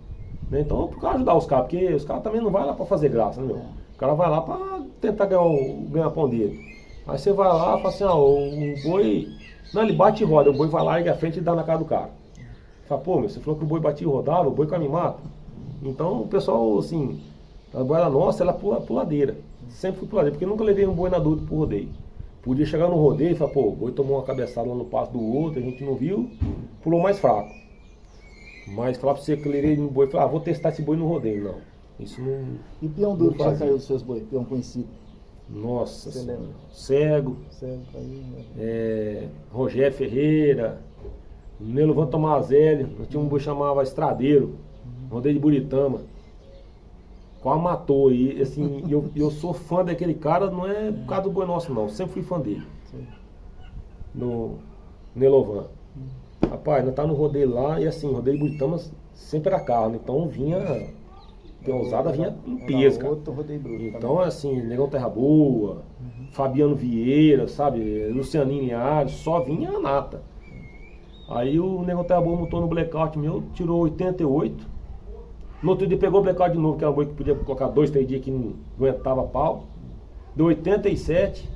Né? Então, por causa ajudar os caras, porque os caras também não vai lá pra fazer graça, né, meu?
É.
O cara vai lá pra tentar ganhar pão dele. Aí você vai lá e fala assim, ó, o boi... Não, ele bate e roda, o boi vai lá, ergue a frente e dá na cara do cara. Fala, pô, meu, você falou que o boi batia e rodava, o boi quase me mata. Então, o pessoal, assim, a boiada nossa, ela é puladeira. Sempre fui puladeira, porque nunca levei um boi na dúvida pro rodeio. Podia chegar no rodeio e falar, pô, o boi tomou uma cabeçada lá no passo do outro, a gente não viu, pulou mais fraco. Mas falar pra você que eu levei no boi, falar, vou testar esse boi no rodeio. Não, isso não...
E peão duro
Não
que já
fazia.
caiu dos seus boi, peão conhecido.
Nossa
Você
Senhora.
lembra?
Cego,
Sério, aí,
Rogério Ferreira, Nelovan Tomazelli, nós tínhamos um boi que chamava Estradeiro, rodeio de Buritama. Quase matou. E assim, eu sou fã daquele cara, não é por causa do boi nosso não, sempre fui fã dele.
Sim.
No Nelovan. Rapaz, nós tá no rodeio lá e assim, rodeio de Buritama sempre era carro, então vinha peãozada vinha em peso, cara.
Outro rodeio bruto.
Então, assim, Negão Terra Boa, Fabiano Vieira, sabe? Lucianinho Linhares, só vinha a nata. Aí o Negão Terra Boa montou no blackout meu, tirou 88. No outro dia pegou o blackout de novo, que era um boi que podia colocar 2, 3 dias que não aguentava pau. Deu 87.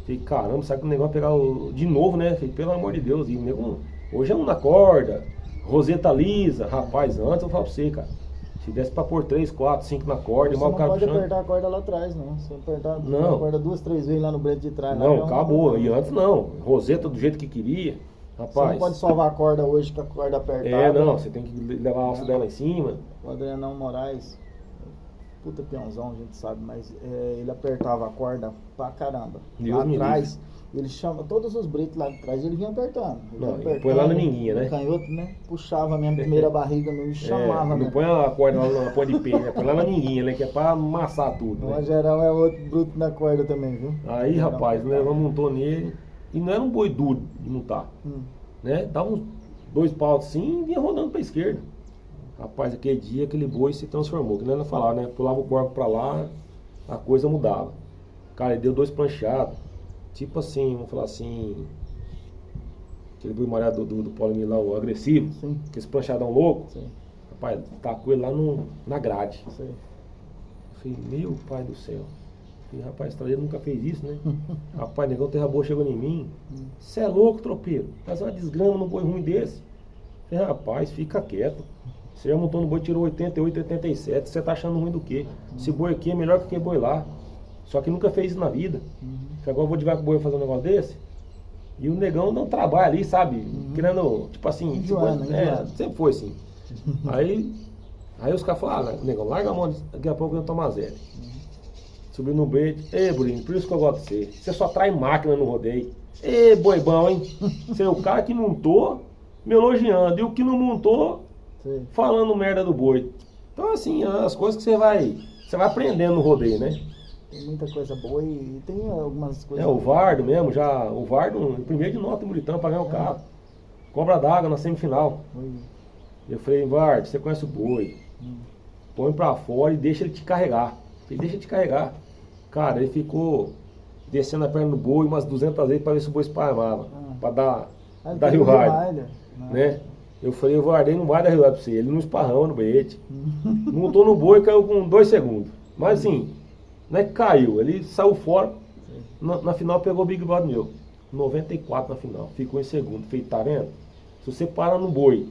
Falei, caramba, sabe que o negócio vai pegar de novo, né? Falei, pelo amor de Deus. E o nego, hoje é um na corda, roseta lisa. Rapaz, antes eu falo pra você, cara. Se desse pra pôr 3, 4, 5 na corda,
você
mal
não
o cara
pode
puxando.
apertar a corda lá atrás, não. Se apertar
Não.
a corda 2, 3 vezes lá no breto de trás.
Não, acabou. E antes não. Roseta do jeito que queria. Rapaz.
Você não pode salvar a corda hoje com a corda apertada.
É, não. Você tem que levar a alça dela em cima.
O Adrianão Moraes, puta peãozão, a gente sabe, mas ele apertava a corda pra caramba.
Deus
Lá
me
atrás, ele chama todos os bretos lá de trás, ele vinha apertando. Ele
Não,
vinha apertando,
põe lá na minguinha, né?
no canhoto, né? Puxava a minha primeira barriga mesmo, chamava
Não
mesmo.
põe a corda lá na ponta de pé, né? Põe lá na minguinha, né? Que é pra amassar tudo,
O
né?
Gerão é outro bruto na corda também, viu?
Aí,
Gerão,
rapaz, o negão montou nele. E não era um boi duro de montar, né? Dava uns 2 paus assim e vinha rodando pra esquerda. Rapaz, aquele dia, aquele boi se transformou. Que não era falar, né? Pulava o corpo pra lá, a coisa mudava. Cara, ele deu 2 planchados. Tipo assim, vamos falar assim... Aquele boi marado do Paulo Milão, o agressivo.
Sim.
Aquele planchadão louco.
Sim,
Rapaz, tacou ele lá na grade.
sei.
Eu falei, meu pai do céu. Eu falei, rapaz, estradeiro nunca fez isso, né? Rapaz, Negão Terra Boa chegou em mim. Você é louco, tropeiro. Faz uma desgrama num boi ruim desse. Eu falei, rapaz, fica quieto. Você já montou no boi, tirou 88, 87. Você tá achando ruim do quê? Esse boi aqui é melhor que aquele boi lá. Só que nunca fez isso na vida. Falei, agora eu vou devagar com o boi fazer um negócio desse. E o negão não trabalha ali, sabe? Querendo, tipo assim,
Enjoando.
sempre foi assim. Aí os caras falaram, negão, larga a mão, daqui a pouco eu tomar zero. Subiu no break, ei, Bruninho, por isso que eu gosto de você. Você só traz máquina no rodeio. Ei, boi bom, hein? Você é o cara que montou, me elogiando. E o que não montou,
Sei.
falando merda do boi. Então, assim, as coisas que você vai aprendendo no rodeio, né?
Tem muita coisa boa e tem algumas coisas...
O Vardo mesmo, o Vardo, primeiro de nota em Muritã pra ganhar o carro. Cobra d'água na semifinal. Eu falei, Vardo, você conhece o boi. Põe pra fora e deixa ele te carregar. Ele deixa ele te carregar. Cara, ele ficou descendo a perna do boi umas 200 vezes pra ver se o boi esparmava. Pra dar Rio Raio. Né? Eu falei, o Vardo não vai dar Rio Raio pra você. Ele não esparrama no brete. Montou no boi e caiu com 2 segundos. Mas assim, não é que caiu, ele saiu fora. Na final pegou o Big Brother meu. 94 na final. Ficou em segundo. Falei, tá vendo? Se você para no boi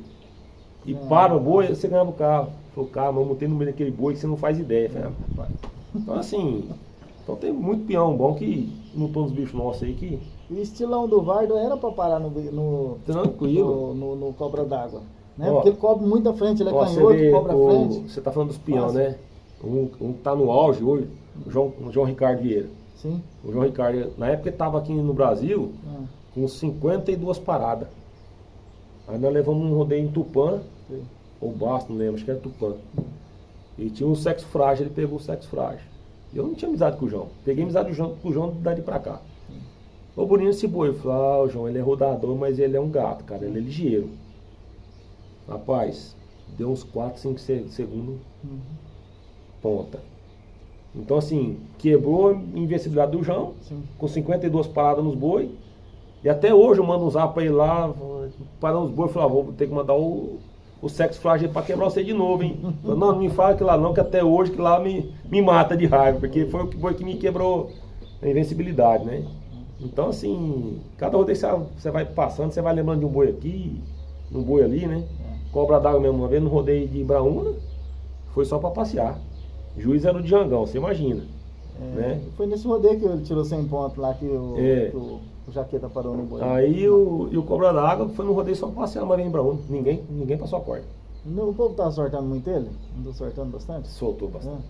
e para o boi, você ganhava o carro. Falei, cara, mas eu montei no meio daquele boi que você não faz ideia. Falei, então assim, tem muito peão bom que montou nos bichos nossos aí que.
E o estilão do Vardo era pra parar
Tranquilo.
no cobra d'água. Né?
Ó,
Porque ele cobre muito à frente, ele é
Ó, você
canhoto,
vê
cobra à frente.
Você tá falando dos peão,
Fácil.
né? Um que tá no auge hoje, o João Ricardo Vieira.
Sim.
O João Ricardo, na época ele tava aqui no Brasil com 52 paradas. Aí nós levamos um rodeio em Tupã,
Sim.
ou Basto, não lembro, acho que era Tupã. E tinha um sexo frágil, ele pegou o sexo frágil. Eu não tinha amizade com o João. Peguei amizade com o João dali pra cá. Ô Bruninho, esse boi, eu falei, o João, ele é rodador, mas ele é um gato, cara, ele é ligeiro. Rapaz, deu uns 4, 5 segundos, ponta. Então assim, quebrou a invencibilidade do João,
Sim.
com 52 paradas nos boi. E até hoje eu mando um zap pra ele lá, parando os boi, eu falei, vou ter que mandar o sexo frágil pra quebrar você de novo, hein? Falei, não me fala que lá não, que até hoje que lá me mata de raiva, porque foi o boi que me quebrou a invencibilidade, né? Então assim, cada rodeio você vai passando, você vai lembrando de um boi aqui, um boi ali, né? Cobra d'água mesmo uma vez no rodeio de Ibraúna, foi só pra passear. Juiz era o Djangão, você imagina. Né?
Foi nesse rodeio que ele tirou 100 pontos lá que o Jaqueta parou no boi.
Aí o Cobra d'Água foi no rodeio só pra passear, mas vem pra onde? Ninguém passou a corda.
O povo tava sortando muito ele? Andou sortando bastante?
Soltou bastante.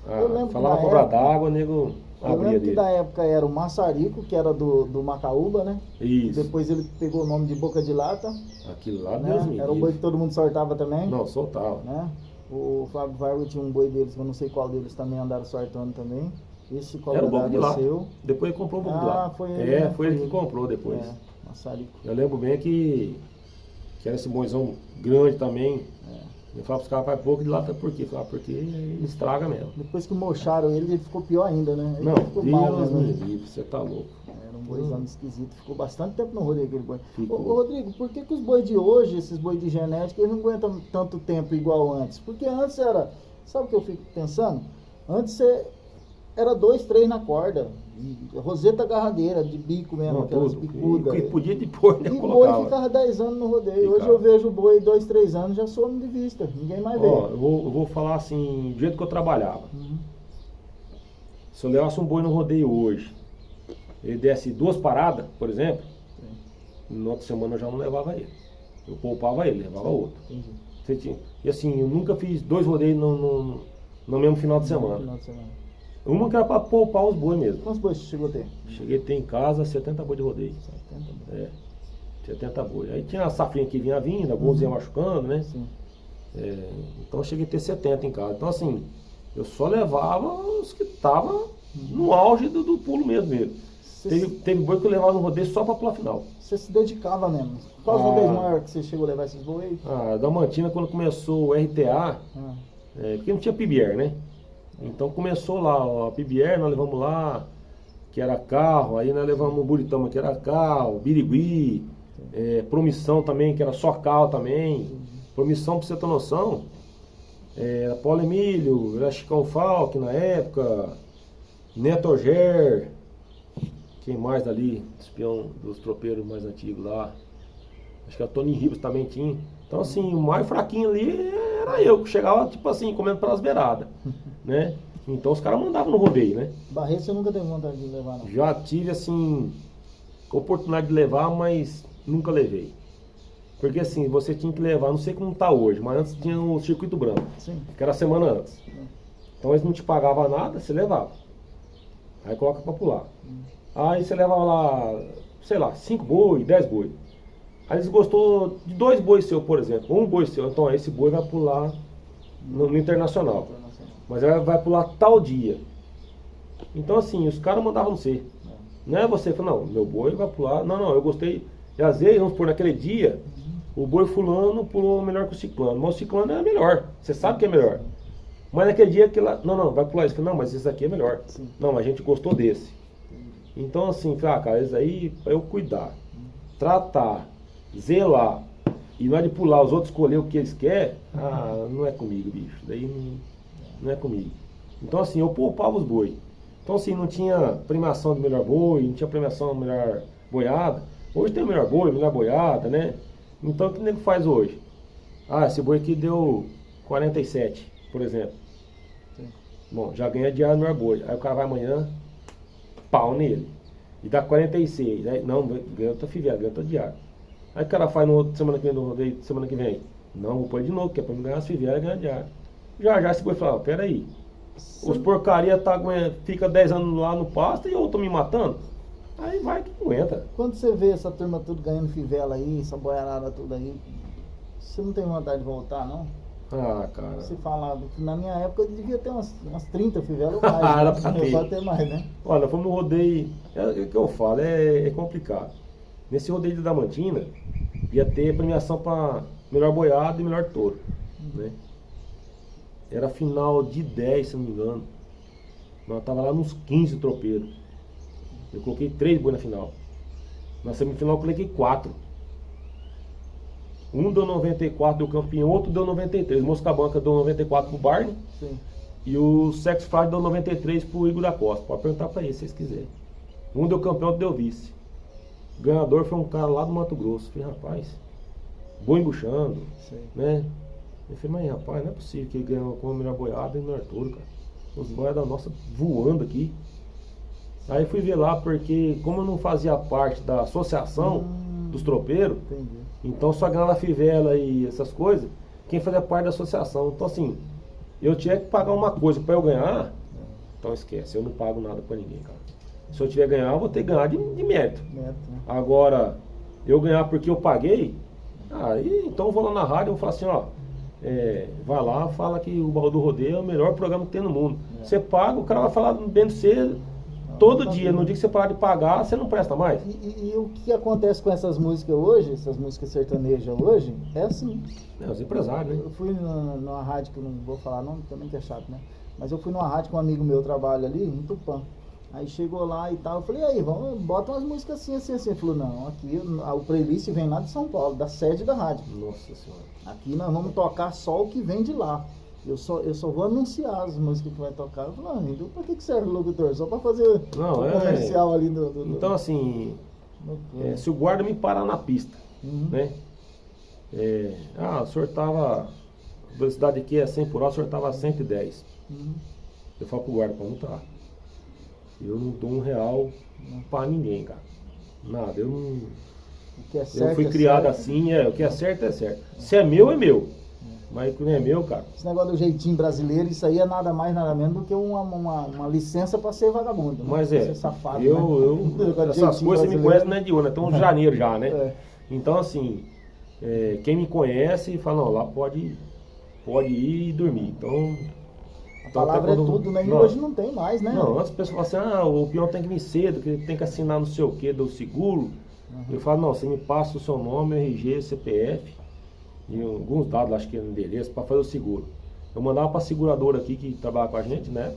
Eu lembro que
Falava
na
Cobra
época-
d'Água, o nego
Eu
abria
lembro que
dele.
da época era o Maçarico, que era do Macaúba, né?
Isso.
Depois ele pegou o nome de Boca de Lata,
Aquilo lá,
né?
Deus me
Era um
livre.
boi que todo mundo sortava também.
Não, soltava.
Né? O Flávio Vargas tinha um boi deles, que eu não sei qual deles também andaram sortando também. Esse
Era
cobra
o Boca de
d'água
Lata.
seu.
Depois ele comprou o Boca de
Ah,
Lata.
foi ele, né?
Foi ele que comprou depois.
Maçarico.
Eu lembro bem que era esse boizão grande também. Eu falo pros caras, faz pouco de lata por quê? Fala, porque ele estraga mesmo.
Depois que mocharam ele ficou pior ainda, né? Ele
Não,
ficou mal,
Deus
né?
me livre, você tá louco.
Era um boizão esquisito, ficou bastante tempo no rodeio aquele boi.
Ficou.
Ô, Rodrigo, por que os bois de hoje, esses bois de genética, eles não aguentam tanto tempo igual antes? Porque antes era, sabe o que eu fico pensando? Antes era 2, 3 na corda, roseta agarradeira, de bico mesmo,
Não,
aquelas
tudo.
bicudas.
E podia depois, né?
E boi
Colocava.
ficava 10 anos no rodeio.
Ficava.
Hoje eu vejo o boi 2, 3 anos, já some de vista, ninguém mais vê.
Ó, eu vou falar assim, do jeito que eu trabalhava.
Uhum.
Se eu levasse um boi no rodeio hoje, ele desse 2 paradas, por exemplo,
Sim,
na outra semana eu já não levava ele. Eu poupava ele, levava outro.
entendi.
E assim, eu nunca fiz 2 rodeios no mesmo final de semana.
Final de semana.
Uma que era pra poupar os bois mesmo.
Quantos bois você chegou a ter?
Cheguei a ter em casa 70 boi de rodeio.
70 bois.
É, 70 boi. Aí tinha a safrinha que vinha vindo, alguns iam machucando, né?
Sim.
É, então eu cheguei a ter 70 em casa. Então assim, eu só levava os que estavam no auge do pulo mesmo. Teve boi que eu levava no rodeio só pra pular final.
Você se dedicava mesmo. Qual os rodeios maiores que você chegou a levar esses bois aí?
A Damantina, quando começou o RTA,
Ah,
porque não tinha PBR, né? Então começou lá, a PBR, nós levamos lá, que era carro, aí nós levamos o Buritama, que era carro, Birigui, Promissão também, que era só carro também. Promissão, pra você ter noção, era Paulo Emílio, era Chicão Falque na época, Neto Oger, quem mais dali, espião dos tropeiros mais antigos lá, acho que a Tony Ribas também tinha. Então assim, o mais fraquinho ali era eu, que chegava tipo assim, comendo pelas beiradas, né? Então os caras mandavam no rodeio, né?
Barreto você nunca teve vontade de levar, não?
Já tive assim, oportunidade de levar, mas nunca levei. Porque assim, você tinha que levar, não sei como tá hoje, mas antes tinha o circuito branco,
Sim.
que era semana antes. Então eles não te pagavam nada, você levava. Aí coloca pra pular. Aí você levava lá, sei lá, 5 boi, 10 boi. Aí eles gostou de 2 bois seu, por exemplo, um boi seu, então esse boi vai pular no internacional. Mas ela vai pular tal dia. Então assim, os caras mandavam você. Não é você fala, não, meu boi vai pular. Não, eu gostei. E às vezes, vamos supor, naquele dia, o boi fulano pulou melhor que o ciclano. Mas o ciclano é melhor. Você sabe que é melhor. Mas naquele dia que ela. Não, vai pular isso. Não, mas esse aqui é melhor.
Sim.
Não, a gente gostou desse. Então assim, cara, isso aí pra eu cuidar, tratar, zelar. E na hora de pular, os outros escolher o que eles querem, não é comigo, bicho. Daí não é comigo. Então assim, eu poupava os boi. Então assim, não tinha premiação do melhor boi, não tinha premiação do melhor boiada. Hoje tem o melhor boi, melhor boiada, né? Então o que o nego faz hoje? Esse boi aqui deu 47, por exemplo.
Sim.
Bom, já ganha diário no melhor boi. Aí o cara vai amanhã, pau nele. E dá 46. Aí, não, ganha outra fivela, ganha outra diário. Aí o cara faz no outro, semana que vem, no rodeio, semana que vem. Não, vou pôr de novo, que é pra me ganhar as fivelas e ganhar diário. Já esse boi fala, peraí. Os porcaria fica 10 anos lá no pasto e eu tô me matando. Aí vai que não aguenta.
Quando você vê essa turma tudo ganhando fivela aí, essa boiarada tudo aí, você não tem vontade de voltar, não?
Cara.
Você fala, na minha época eu devia ter umas 30 fivelas ou mais.
Era pra ter.
Pode ter mais, né?
Olha, fomos no rodeio, o que eu falo, é complicado. Nesse rodeio de Damantina, ia ter premiação para melhor boiado e melhor touro, né? Era final de 10, se não me engano. Nós tava lá nos 15 tropeiros. Eu coloquei 3 boi na final. Na semifinal eu coloquei 4. Um deu 94, deu campeão, outro deu 93. Moscabanca deu 94 pro Barney.
Sim.
E o Sex Friday deu 93 pro Igor da Costa. Pode perguntar pra ele se vocês quiserem. Um deu campeão, outro deu vice. O ganhador foi um cara lá do Mato Grosso. Eu falei, rapaz, boi embuchando,
Sim.
né? Eu falei, mas rapaz, não é possível que ele ganhou com a melhor boiada e o melhor touro, cara. Os boiadas nossa voando aqui. Aí fui ver lá porque, como eu não fazia parte da associação dos tropeiros,
Entendi.
então só ganhava fivela e essas coisas, quem fazia parte da associação. Então assim, eu tinha que pagar uma coisa para eu ganhar, então esquece, eu não pago nada para ninguém, cara. Se eu tiver ganhar, eu vou ter que ganhar de mérito.
Neto, né?
Agora, eu ganhar porque eu paguei, então eu vou lá na rádio e vou falar assim, ó, vai lá, fala que o Baú do Rodeio é o melhor programa que tem no mundo. Você paga, o cara vai falar bem de você, todo dia. No dia que você parar de pagar, você não presta mais.
E o que acontece com essas músicas hoje, essas músicas sertanejas hoje, é assim.
Os empresários, né?
Eu fui numa rádio, que eu não vou falar nome, também que é chato, né? Mas eu fui numa rádio com um amigo meu, trabalho ali, em Tupã. Aí chegou lá e tal, eu falei, aí, vamos, bota umas músicas assim, assim, assim. Ele falou, não, aqui o playlist vem lá de São Paulo, da sede da rádio.
Nossa Senhora.
Aqui nós vamos tocar só o que vem de lá. Eu só vou anunciar as músicas que vai tocar. Eu falei, então pra que serve o locutor? Só pra fazer o comercial ali do...
Então assim, se o guarda me parar na pista, né? O senhor tava, a velocidade aqui é 100 por hora, o senhor tava a 110. Eu falo pro guarda, não tá. Eu não dou R$1 pra ninguém, cara. Nada, eu não...
O que é certo,
eu fui criado assim, o que é certo é certo. Se é meu, é meu. Mas que não é meu, cara.
Esse negócio do jeitinho brasileiro, isso aí é nada mais, nada menos do que uma licença pra ser vagabundo. Né?
Mas
ser safado, né?
Essas coisas você me conhece não é de hoje, né? Estamos em janeiro já, né? Então, assim, quem me conhece fala, não, lá pode ir e dormir. Então...
A palavra é tudo, né? E hoje não tem mais, né?
Não, antes o pessoal fala assim, o peão tem que vir cedo, que tem que assinar não sei o que do seguro. Eu falo, não, você me passa o seu nome, RG, CPF e alguns dados, acho que é endereço, para fazer o seguro. Eu mandava para a seguradora aqui que trabalha com a gente, né?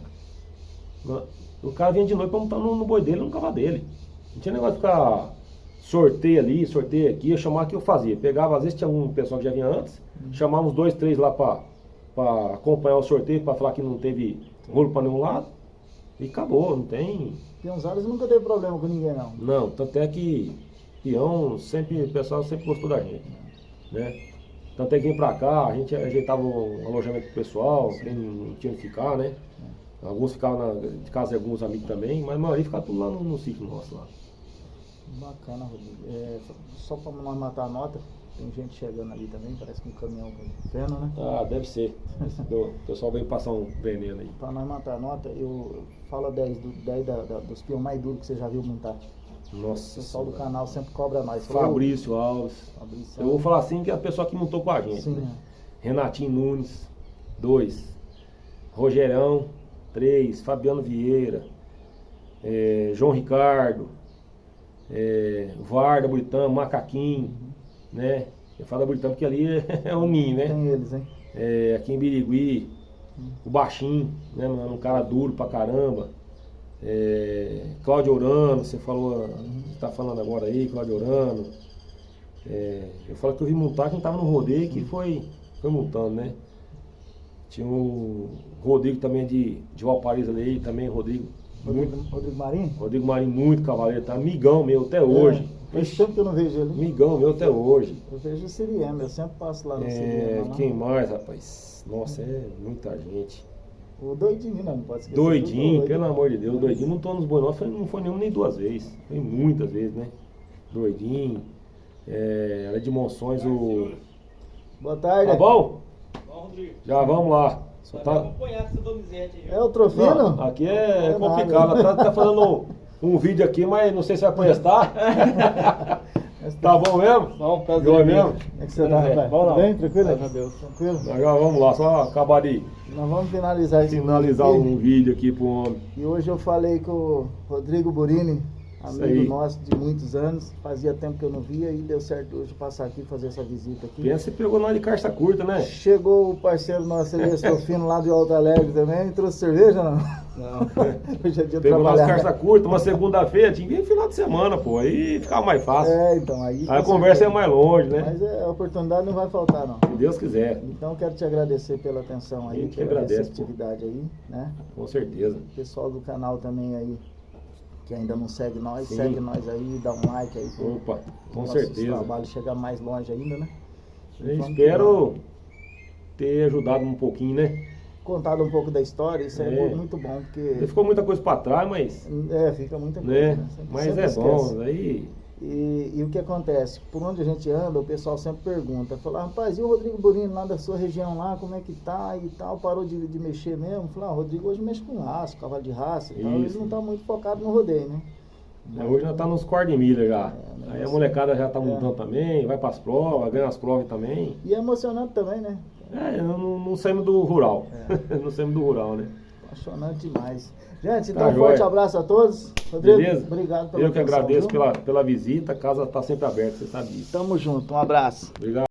O cara vinha de noite para montar no boi dele, no cavalo dele. Não tinha negócio de ficar sorteio ali, sorteio aqui, eu chamava o que eu fazia. Pegava, às vezes tinha um pessoal que já vinha antes, chamava uns 2, 3 lá para acompanhar o sorteio, para falar que não teve rolo para nenhum lado. E acabou, não tem...
Peãozadas nunca teve problema com ninguém, não.
Não, tanto é que peão, o pessoal sempre gostou da gente, né? Tanto é que vem pra cá, a gente ajeitava o alojamento pro pessoal, quem não tinha que ficar, né? Alguns ficavam de casa de alguns amigos também, mas a maioria ficava tudo lá no sítio nosso lá.
Bacana, Rodrigo. Só para nós matar a nota, tem gente chegando ali também, parece que um caminhão com feno, né?
Ah, deve ser. O pessoal veio passar um veneno aí.
Para nós matar a nota, eu falo 10 dos peões mais duros que você já viu montar.
Nossa.
O pessoal do canal sempre cobra nós.
Fabrício Alves. Eu vou falar assim que é a pessoa que montou com a gente.
Sim,
né? Renatinho Nunes, 2. Rogerão, 3. Fabiano Vieira. João Ricardo. Varda, Buritã, Macaquinho. Né? Eu falo da Buritã porque ali é o ninho, né?
Tem eles, hein?
Aqui em Birigui. O Baixinho, né? Um cara duro pra caramba. Cláudio Orano, você falou, tá falando agora aí, Cláudio Orano. Eu falo que eu vi montar quem tava no rodeio que foi montando, né? Tinha o Rodrigo também de Valparaíso ali, também Rodrigo
Marinho?
Rodrigo Marinho, muito cavaleiro, tá amigão meu até hoje.
Faz tempo que eu não vejo ele.
Amigão meu até hoje.
Eu vejo o Siriema, eu sempre passo lá no Siriema.
Quem mais, rapaz? Nossa, muita gente.
O Doidinho, não pode esquecer.
Doidinho, pelo amor de Deus, Doidinho não tô nos boi não foi nenhuma nem 2 vezes, foi muitas vezes, né? Doidinho, era de Monções o...
Boa tarde.
Tá bom?
Bom, Rodrigo.
Já vamos lá.
Só tá acompanhado essa Donizete aí.
É o Trofino?
Não, aqui é complicado, tá fazendo um vídeo aqui, mas não sei se vai prestar. Tá bom mesmo?
Bom, prazer.
Bom mesmo?
Como é que você tá, rapaz?
Bom, não.
Tudo bem? Tranquilo?
Graças a Deus.
Tranquilo?
Agora vamos lá, só acabar de
Nós vamos finalizar esse
finalizar
vídeo aqui.
um vídeo aqui pro homem.
E hoje eu falei com o Rodrigo Burini,
Isso
amigo
aí.
nosso de muitos anos. Fazia tempo que eu não via e deu certo hoje passar aqui, fazer essa visita aqui.
Pensa que pegou nós de carça curta, né?
Chegou o parceiro nosso, Elias Trofino, lá de Alto Alegre também. Trouxe cerveja, não?
Não.
Hoje é dia de
Pegou nós
trabalhar.
carça curta, uma segunda-feira, tinha que vir final de semana, pô, aí ficava mais fácil.
Então aí...
Aí a
com
conversa é
certeza.
mais longe, né?
Mas a oportunidade não vai faltar, não.
Se Deus quiser,
Então eu quero te agradecer pela atenção aí,
Eu que
pela
agradeço,
receptividade aí, né?
com certeza.
O pessoal do canal também aí, que ainda não segue nós,
Sim.
segue nós aí, dá um like aí. pro
Opa, com
nosso
certeza.
trabalho chegar mais longe ainda, né?
Eu
Vamos
espero ter ajudado um pouquinho, né?
contado um pouco da história, isso é muito bom, porque
Ficou muita coisa pra trás, mas...
fica muita coisa,
Né?
né?
Mas
Sempre
é
esquece.
bom, aí...
E o que acontece? Por onde a gente anda, o pessoal sempre pergunta, fala, rapaz, e o Rodrigo Burini lá da sua região lá, como é que tá e tal, parou de mexer mesmo? Fala, o Rodrigo hoje mexe com raça, cavalo de raça e tal, ele
Isso.
não tá muito focado no rodeio, né?
Hoje já tá nos quartos de milha já.
né?
Aí a molecada já tá montando também, vai pras provas, ganha as provas também.
E é emocionante também, né?
Não saímos do rural. Não saímos do rural, né?
Apaixonante demais. Gente, então
Tá,
um forte
joia.
abraço a todos. Rodrigo,
Beleza?
obrigado pela
Eu que
atenção,
agradeço
viu?
pela visita, a casa está sempre aberta, você sabe disso.
Tamo junto, um abraço.
Obrigado.